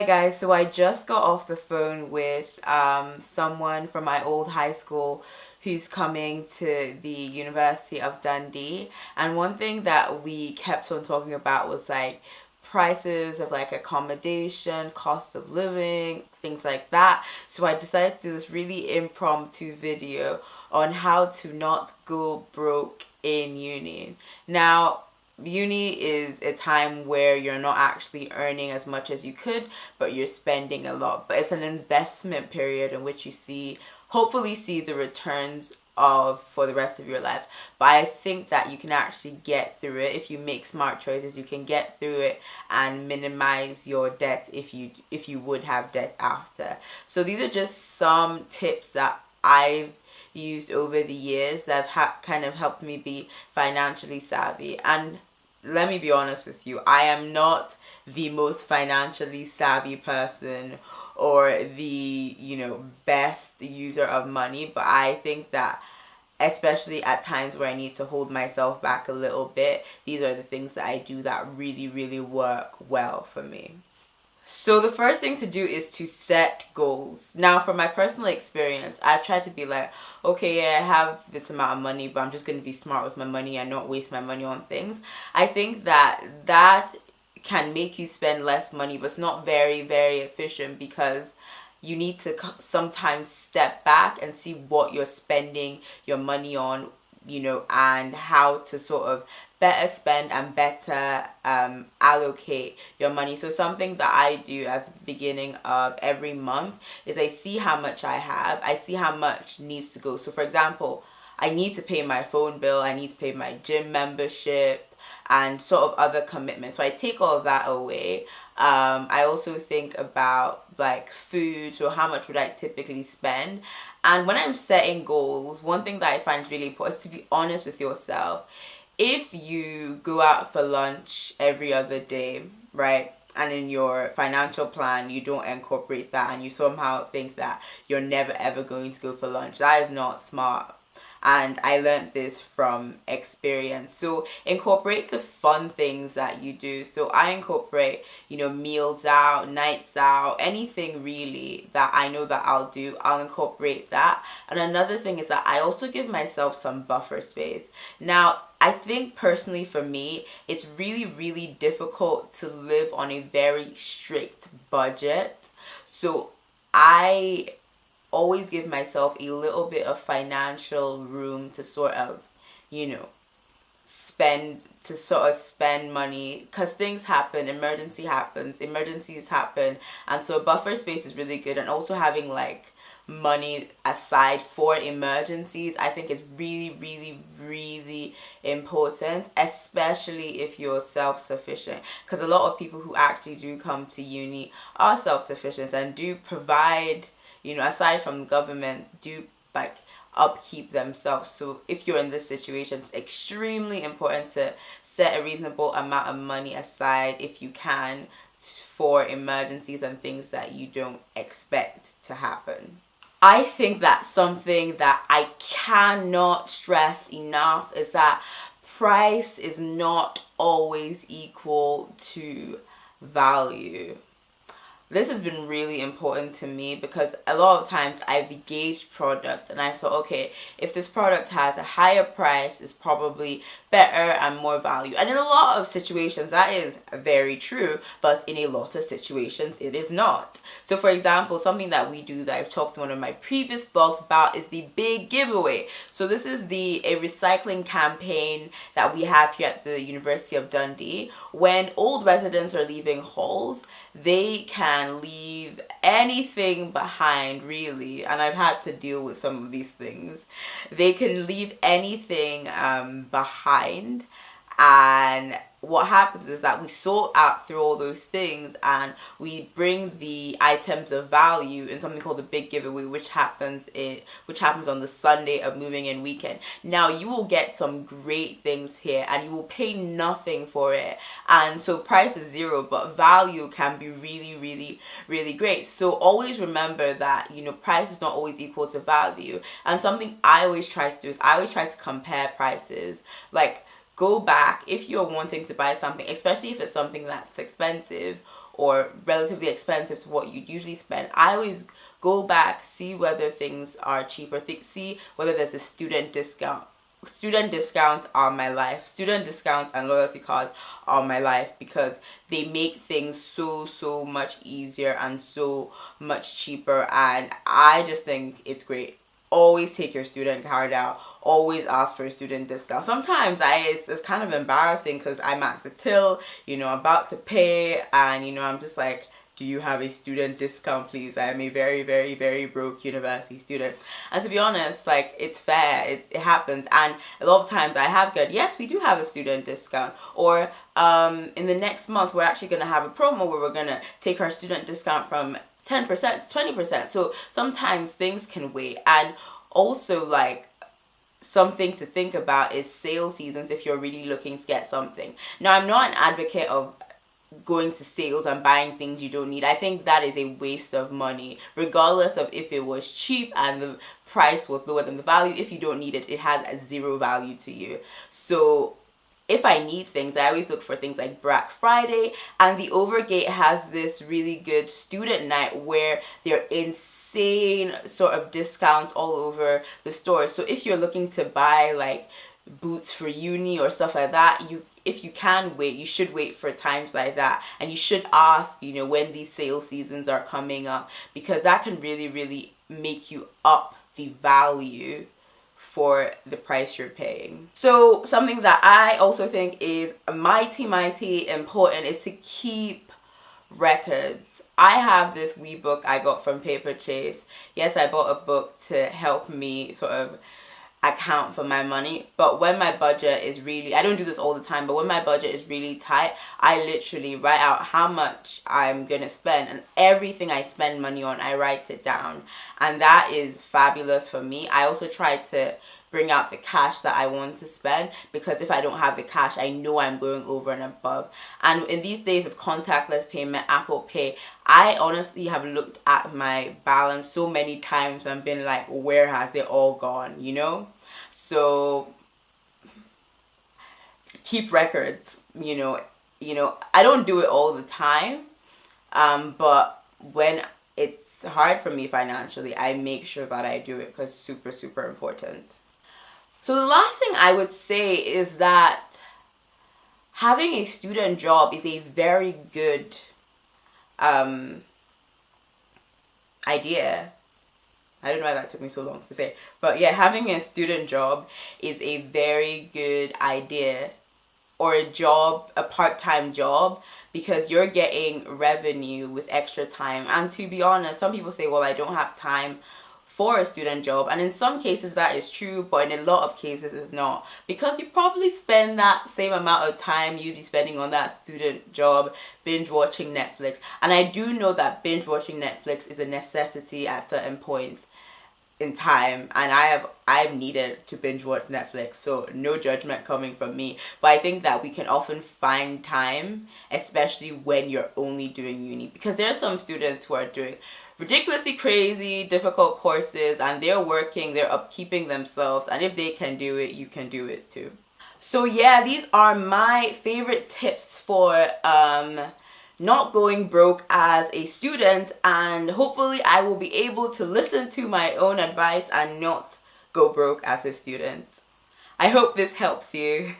Hey guys, so I just got off the phone with someone from my old high school who's coming to the University of Dundee, and one thing that we kept on talking about was like prices of like accommodation, cost of living, things like that. So I decided to do this really impromptu video on how to not go broke in uni. Now, uni is a time where you're not actually earning as much as you could, but you're spending a lot. But it's an investment period in which you hopefully see the returns of for the rest of your life. But I think that you can actually get through it if you make smart choices. You can get through it and minimize your debt if you would have debt after. So these are just some tips that I've used over the years that have kind of helped me be financially savvy. And let me be honest with you, I am not the most financially savvy person or the, best user of money, but I think that especially at times where I need to hold myself back a little bit, these are the things that I do that really, really work well for me. So the first thing to do is to set goals. Now, from my personal experience, I've tried to be like, okay, yeah, I have this amount of money, but I'm just going to be smart with my money and not waste my money on things. I think that can make you spend less money, but it's not very, very efficient because you need to sometimes step back and see what you're spending your money on, and how to sort of better spend and better allocate your money. So something that I do at the beginning of every month is I see how much I have. I see how much needs to go. So for example, I need to pay my phone bill. I need to pay my gym membership and sort of other commitments. So I take all of that away. I also think about like food, so how much would I typically spend. And when I'm setting goals, one thing that I find is really important is to be honest with yourself. If you go out for lunch every other day, right, and in your financial plan you don't incorporate that and you somehow think that you're never ever going to go for lunch, that is not smart. And I learned this from experience. So incorporate the fun things that you do. So I incorporate, meals out, nights out, anything really that I know that I'll do, I'll incorporate that. And another thing is that I also give myself some buffer space. Now, I think personally for me, it's really, really difficult to live on a very strict budget. So I always give myself a little bit of financial room to sort of, spend money, because things happen, emergencies happen, and so a buffer space is really good. And also having like money aside for emergencies, I think is really, really, really important, especially if you're self-sufficient, because a lot of people who actually do come to uni are self-sufficient and do provide, aside from government, do like upkeep themselves. So if you're in this situation, it's extremely important to set a reasonable amount of money aside if you can for emergencies and things that you don't expect to happen. I think that something that I cannot stress enough is that price is not always equal to value. This has been really important to me because a lot of times I've engaged products and I thought, okay, if this product has a higher price, it's probably better and more value. And in a lot of situations, that is very true, but in a lot of situations, it is not. So for example, something that we do that I've talked in one of my previous vlogs about is the big giveaway. So this is a recycling campaign that we have here at the University of Dundee. When old residents are leaving halls, they can leave anything behind, really, and I've had to deal with some of these things. They can leave anything behind, and what happens is that we sort out through all those things and we bring the items of value in something called the big giveaway, which happens on the Sunday of moving in weekend. Now you will get some great things here and you will pay nothing for it, and so price is zero, but value can be really, really, really great. So always remember that price is not always equal to value. And something I always try to do is I always try to compare prices. Like, go back if you're wanting to buy something, especially if it's something that's expensive. or relatively expensive to what you'd usually spend, I always go back, see whether things are cheaper, see whether there's a student discount. Student discounts are my life. Student discounts and loyalty cards are my life, because they make things so much easier and so much cheaper, and I just think it's great. Always take your student card out. Always ask for a student discount. Sometimes it's kind of embarrassing because I'm at the till, about to pay, and I'm just like, do you have a student discount, please? I am a very broke university student. And to be honest, like, it's fair. It happens. And a lot of times I have got, yes, we do have a student discount. Or in the next month, we're actually going to have a promo where we're going to take our student discount from 10% to 20%. So sometimes things can wait. And also, like, something to think about is sale seasons if you're really looking to get something. Now, I'm not an advocate of going to sales and buying things you don't need. I think that is a waste of money, regardless of if it was cheap and the price was lower than the value. If you don't need it, it has a zero value to you. So if I need things, I always look for things like Black Friday, and the Overgate has this really good student night where they're insane sort of discounts all over the store. So if you're looking to buy like boots for uni or stuff like that, if you can wait, you should wait for times like that, and you should ask, when these sale seasons are coming up, because that can really make you up the value for the price you're paying. So something that I also think is mighty important is to keep records. I have this wee book I got from Paper Chase. Yes, I bought a book to help me sort of account for my money, but when my budget is really, I don't do this all the time, but when my budget is really tight, I literally write out how much I'm gonna spend, and everything I spend money on, I write it down, and that is fabulous for me. I also try to bring out the cash that I want to spend, because if I don't have the cash, I know I'm going over and above. And in these days of contactless payment, Apple Pay, I honestly have looked at my balance so many times and been like, where has it all gone, So keep records. I don't do it all the time, but when it's hard for me financially, I make sure that I do it, because super important. So the last thing I would say is that having a student job is a very good idea. I don't know why that took me so long to say. But yeah, having a student job is a very good idea, or a job, a part-time job, because you're getting revenue with extra time. And to be honest, some people say, well, I don't have time for a student job, and in some cases that is true, but in a lot of cases it's not, because you probably spend that same amount of time you'd be spending on that student job binge watching Netflix. And I do know that binge watching Netflix is a necessity at certain points in time, and I've needed to binge watch Netflix, so no judgment coming from me. But I think that we can often find time, especially when you're only doing uni, because there are some students who are doing ridiculously crazy difficult courses, and they're working, they're upkeeping themselves, and if they can do it, you can do it too. So yeah, these are my favorite tips for not going broke as a student, and hopefully I will be able to listen to my own advice and not go broke as a student. I hope this helps you.